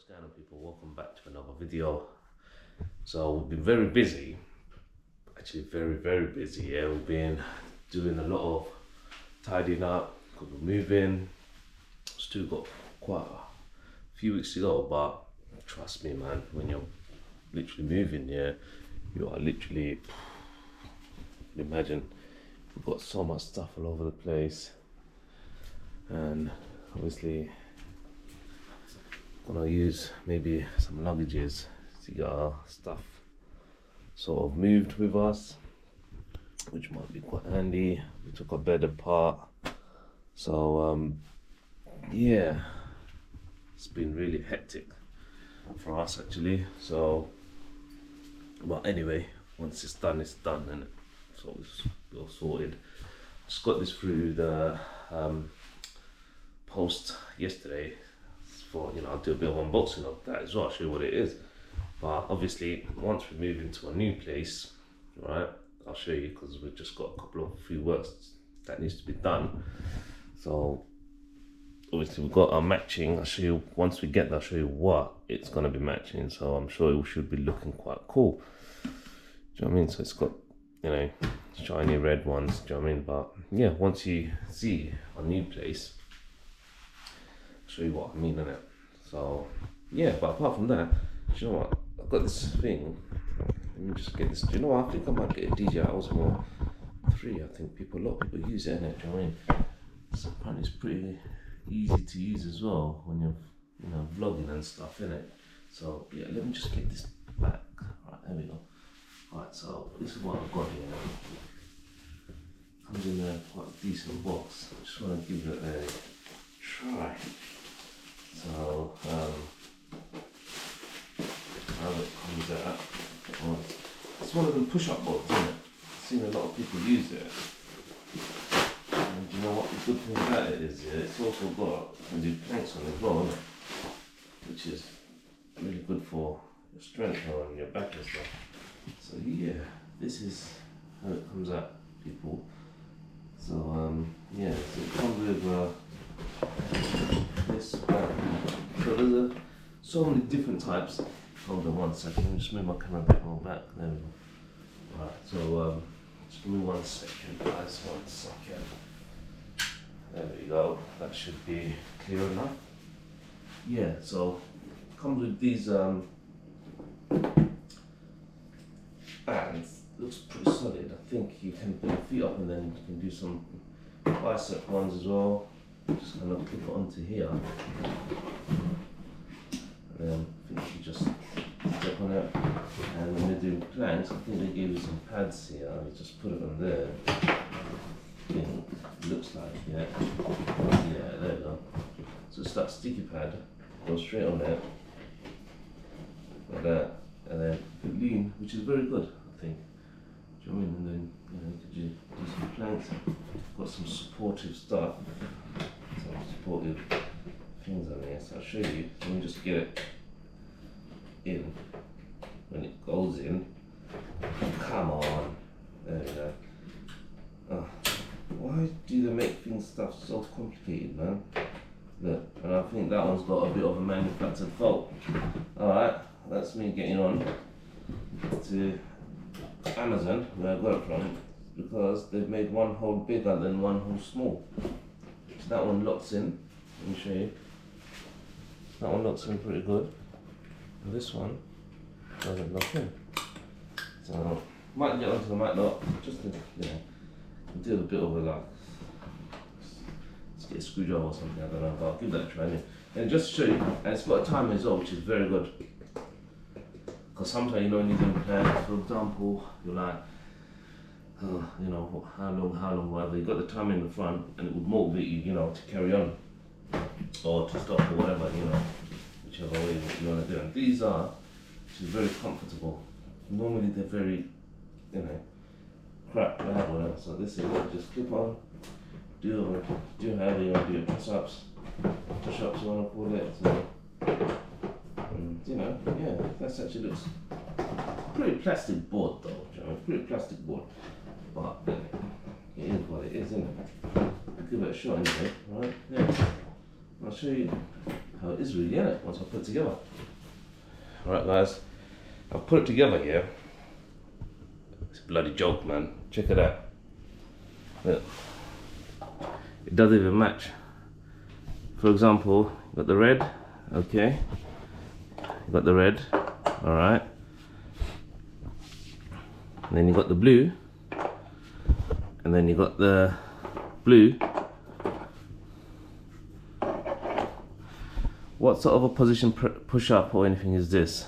What's going on, people? Welcome back to another video. So we've been very busy, actually very busy. Yeah, we've been doing a lot of tidying up because we're moving. Still got quite a few weeks to go, but trust me, man, when you're literally moving, yeah, you are literally, imagine, we've got so much stuff all over the place, and obviously gonna use maybe some luggages to get our stuff sort of moved with us, which might be quite handy. We took our bed apart, so yeah, it's been really hectic for us actually. So, but anyway, once it's done, and so it's all sorted. Just got this through the post yesterday. For, I'll do a bit of unboxing of that as well, I'll show you what it is. But obviously, once we move into a new place, right, I'll show you, because we've just got a few works that needs to be done. So obviously we've got our matching. I'll show you, once we get there, I'll show you what it's going to be matching. So I'm sure it should be looking quite cool. Do you know what I mean? So it's got, shiny red ones, do you know what I mean? But yeah, once you see a new place, show you what I mean, innit? So yeah, but apart from that, do you know what? I've got this thing. Let me just get this. Do you know what? I think I might get a DJI Osmo 3. I think a lot of people use it, innit? Do you know what I mean? So apparently it's pretty easy to use as well when you're vlogging and stuff, innit? So yeah, let me just get this back. Right, there we go. Alright, so this is what I've got here. Comes in a quite decent box. I just want to give it a try. So, how it comes out. Well, it's one of them push-up boards, isn't it? I've seen a lot of people use it. And you know what the good thing about it is, yeah, it's also got, you can do planks on it as well, isn't it? Which is really good for your strength and your back and stuff. So yeah, this is how it comes out, people. So yeah, so it comes with this bag. So there's so many different types. Hold on one second, let me just move my camera a bit more back. There we go. Right, so just give me 1 second, guys, 1 second. There we go, that should be clear enough. Yeah, so it comes with these bands. Looks pretty solid. I think you can put your feet up and then you can do some bicep ones as well. Just kind of clip it onto here, and then I think you just step on it. And when they're doing planks, I think they gave you some pads here. You just put it on there. I think it looks like, yeah, there we go. So it's that sticky pad, goes straight on there, like that, and then you lean, which is very good, I think. Do you know what I mean? And then you could do some planks. Got some supportive stuff. Some supportive things on here, so I'll show you. Let me just get it in. When it goes in, come on, there we go. Oh, why do they make things stuff so complicated, man? Look, and I think that one's got a bit of a manufactured fault. Alright, that's me getting on to Amazon, where I got it from, because they've made one hole bigger than one hole small. So that one locks in. Let me show you. That one locks in pretty good. And this one doesn't lock in. So might get onto the might not. Just to, do a bit of a like. Let's get a screwdriver or something. I don't know, but I'll give that a try. And just to show you, and it's got a timer as well, which is very good. Because sometimes when you're doing plans, for example, you're like, how long, whatever. You got the timer in the front, and it would motivate you, to carry on or to stop or whatever, whichever way you want to do. And these are, which is very comfortable. Normally they're very, crap, whatever. So this is what, just clip on, do however you want to do it, push-ups, you want to call it. So, yeah, that actually looks pretty plastic board though, pretty plastic board. But it is what it is, isn't it? Give it a shot anyway, right? Yeah. I'll show you how how it is really, innit? Once I put it together. Alright guys, I've put it together here. It's a bloody joke, man. Check it out. Look. It doesn't even match. For example, you got the red, okay. You got the red, alright. And then you got the blue. And then you got the blue. What sort of a position push up or anything is this?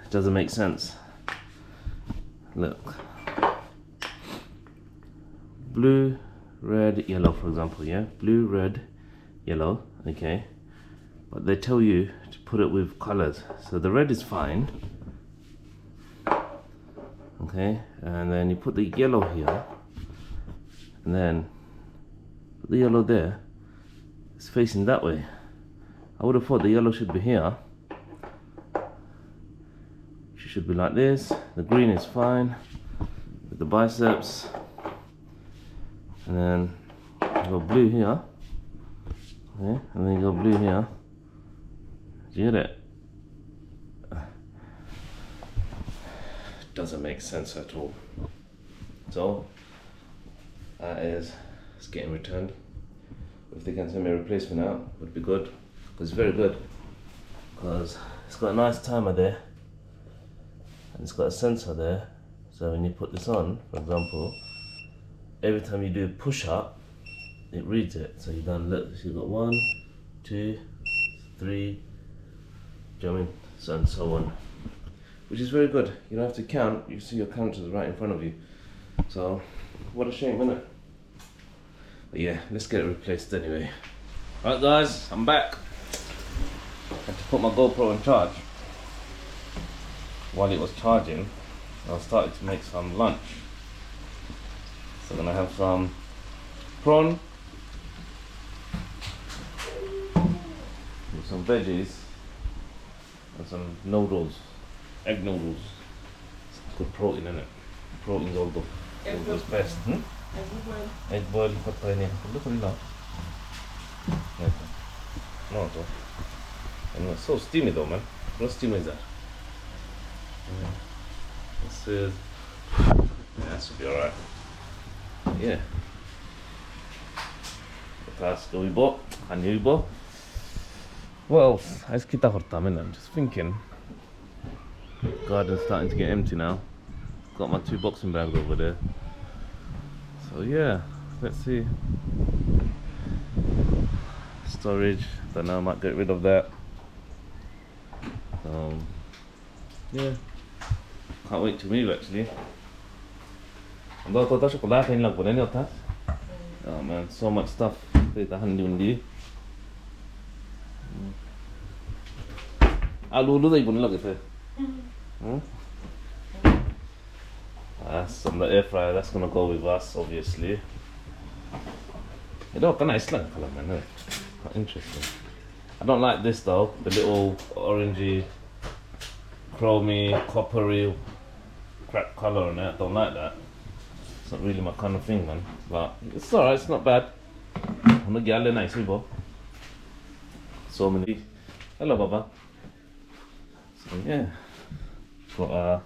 It doesn't make sense. Look. Blue, red, yellow, for example, yeah? Blue, red, yellow, okay. But they tell you to put it with colors. So the red is fine. Okay, and then you put the yellow here. And then put the yellow there. It's facing that way. I would have thought the yellow should be here. It should be like this. The green is fine with the biceps. And then you got blue here. Okay, and then you got blue here. Do you get it? Doesn't make sense at all. So that is, it's getting returned. If they can send me a replacement out, would be good, because it's very good, because it's got a nice timer there and it's got a sensor there, so when you put this on, for example, every time you do a push up it reads it. So you've done, look, so you've got 1, 2, 3, do you know what I mean, so and so on, which is very good. You don't have to count, you see your counters right in front of you. So what a shame, isn't it? But yeah, let's get it replaced anyway. Right guys, I'm back. Had to put my GoPro in charge. While it was charging, I started to make some lunch. So I'm gonna have some prawn with some veggies and some noodles, egg noodles. It's good protein in it. Protein's all the best. Egg boil patay niya. Look at that. No, and it's so steamy though, man. What steamy is that? This is. Yeah, that should be alright. Yeah. Let's go, Ibo. And you, Ibo. Well, as kita hortamin, I'm just thinking. Garden's starting to get empty now. Got my 2 boxing bags over there. So yeah, let's see. Storage, don't know, I might get rid of that. Yeah, can't wait to move actually. Oh man, so much stuff. That's on the air fryer, that's gonna go with us obviously. It don't have nice color, man. Quite interesting. I don't like this though, the little orangey, chromy, coppery crap color on it. I don't like that. It's not really my kind of thing, man. But it's alright, it's not bad. I'm gonna get a nice people. So many. Hello, Baba. So yeah. Got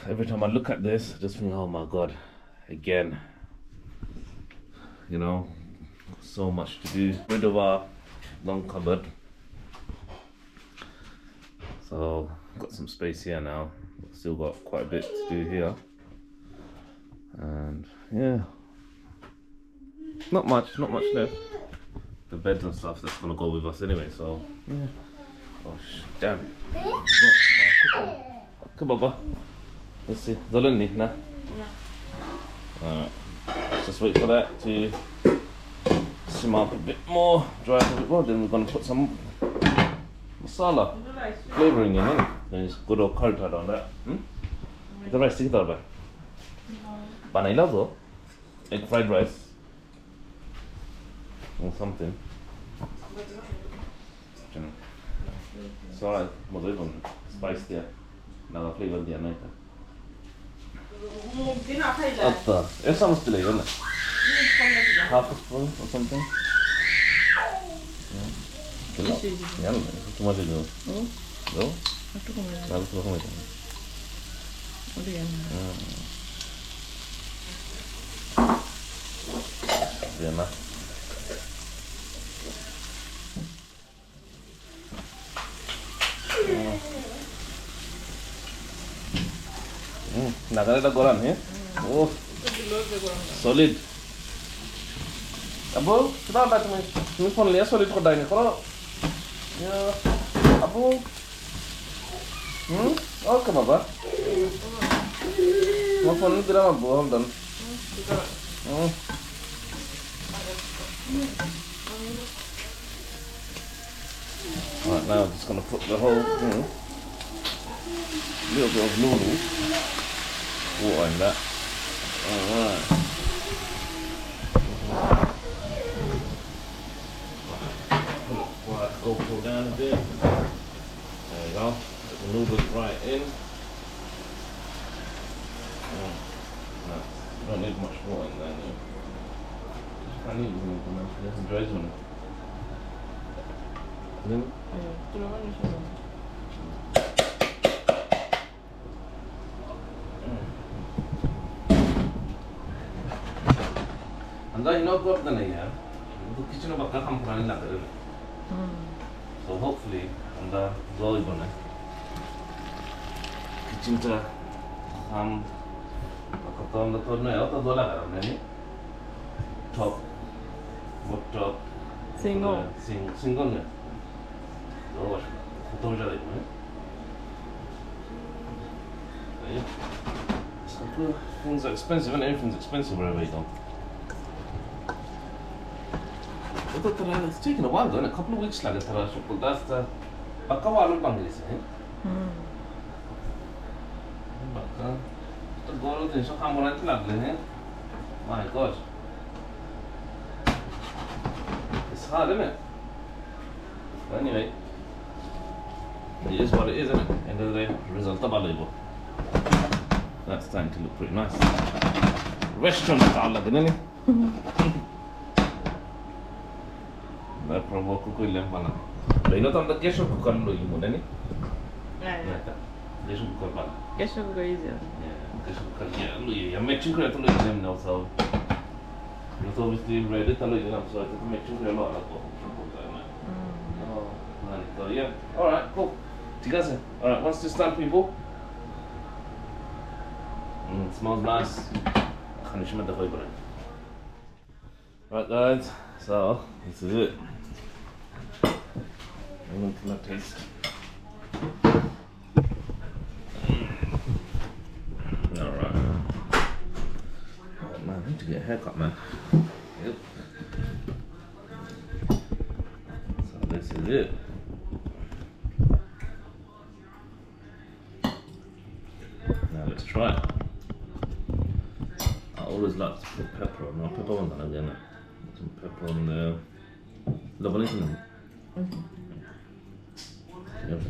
every time I look at this, I just think, oh my god, again. You know, so much to do. Rid of our long cupboard. So, got some space here now. Still got quite a bit to do here. And yeah, not much left. The beds and stuff, that's gonna go with us anyway, so yeah. Oh, damn it. Come on, Baba. Let's see. Zalunni, nah? Alright. Let's just wait for that to simmer up a bit more, dry up a bit more, then we're gonna put some masala flavouring in it. There's good old curry powder on that. The rice is there, but I love though. Egg fried rice. Or something. It's alright, was even spiced there. Now the flavour there, night. Up there. It's almost delayed, isn't it? Half a spoon or something. Yalla, tomato do. Do? Nalu tu kau macam. Dia mah. Nak ada goran ya? Oh, solid. Abu, kita ada cuma phone lihat solid kau dah ni. Kalau ya, Abu, oh kenapa? Mau phone ni tidak Abu, hold on. Right, now I'm just gonna put the whole little bit of noodles, water in that. Alright. Right, go pull down a bit. There you go. Put the noodles right in. No, you don't need much water in there. I need some dries on it. Anda you know got the nahi hai. The kitchen में बक्का काम पुरानी लग रही है. So hopefully anda go ही बने. Kitchen का काम बक्का तो anda तो नहीं होता दो लगा रहा है top, wood top. Single ने. दो वाश. तो मुझे लग रहा है. Yeah. Things are expensive and everything's expensive wherever you go. It's taken a while though, a couple of weeks like that's the Bakawalu Bangladesh. Baka the goal is so come on lovely. My gosh. It's hard, isn't it? But anyway, it is what it is, isn't it? End of the day, result of a that's starting to look pretty nice. Restaurant style, isn't it? That's probably cook ilem pala. Lain tu anda pressure cooker lo imu ni. Ya. Pressure cooker pala. Pressure cooker easy. Ya, pressure cooker ya lo ya. Make sure tu lo ilem now so. You so obviously ready tu lo ilem so tu make sure lo ala ko. Oh, nice. So yeah. All right, cool. Tiga se. All right, once this done, people. It smells nice. Khani shima da khoy bara. Right guys, so this is it. I'm going to taste. Alright. Oh man, I need to get a haircut, man. Yep. So this is it. Now let's try it. I always like to put pepper on. No, pepper on that again. Some pepper on there. Double it in. Yep.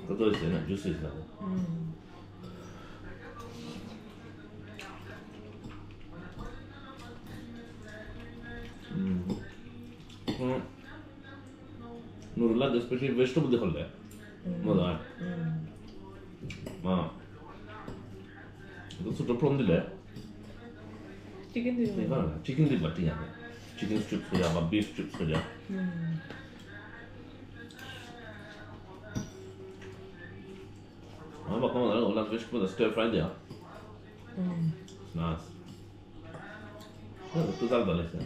Todo isso, né? Justo isso. Noodles, especially vegetable देखो ले, मज़ा है। हाँ, तो sweater prawn दिले। Chicken दिले। नहीं खाना, chicken दिल बाटी यार, chicken strips हो जा, beef strips हो जा। हाँ, बाकी मज़ा है, वो लास्ट vegetable stir fry दिया। It's nice. तो दाल डाले से।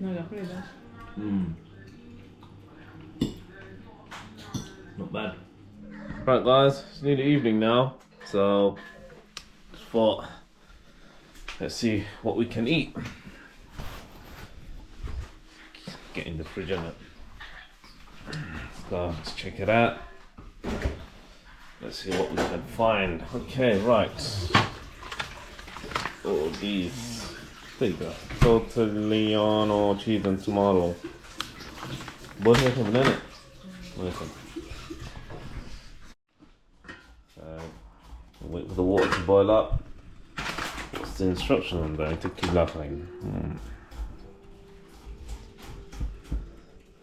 ना क्या करेगा? Not bad. Right guys, it's nearly evening now, so just thought let's see what we can eat. Get in the fridge in it. Let's go, let's check it out. Let's see what we can find. Okay, right. All these There you go. Tortellino, cheese and tomato. Butter coming in it. Listen. Wait for the water to boil up. What's the instruction on there? To keep laughing.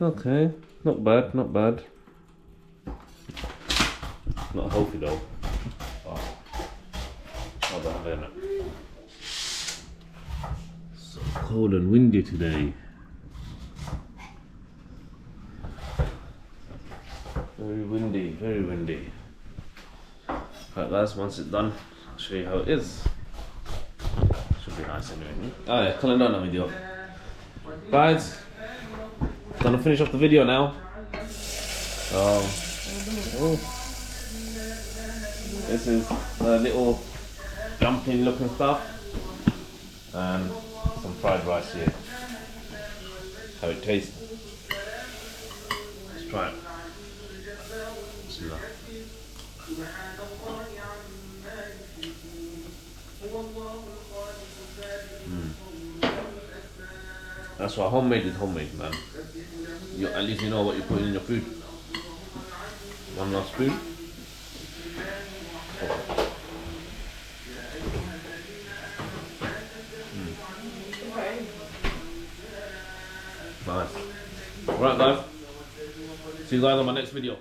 Okay, not bad, not bad. Not healthy though. Oh, not bad, isn't it? So cold and windy today. Very windy, very windy. Right guys, once it's done, I'll show you how it is. Should be nice anyway. Alright, calling down the video. Guys, gonna finish off the video now. This is a little dumpling looking stuff. And some fried rice here. How it tastes. Let's try it. Bismillah. That's why homemade is homemade, man. At least you know what you're putting in your food. One last spoon. Nice. Alright guys, see you guys on my next video.